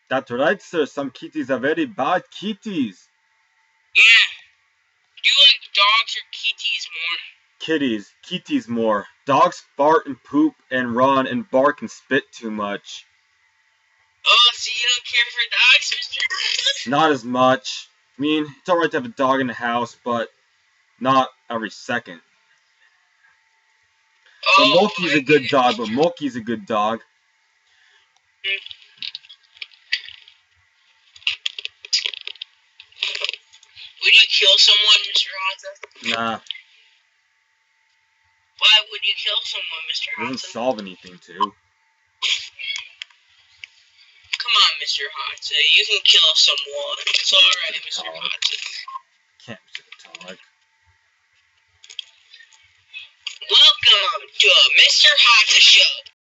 That's right, sir. Some kitties are very bad kitties. Yeah. Do you like dogs or kitties more? Kitties more. Dogs fart and poop and run and bark and spit too much. Oh, so you don't care for dogs, Mr. Hot? Not as much. I mean, it's alright to have a dog in the house, but not every second. So Oh, Moki's I a get good it. dog, but Moki's a good dog. Would you kill someone, Mr. Hudson? Nah, Why would you kill someone, Mr. it doesn't Hudson? solve anything, too. Come on, Mr. Hudson. You can kill someone. It's alright, Mr. Hudson. Can't Mr. Kotalik. Welcome to a Mr. Hudson show.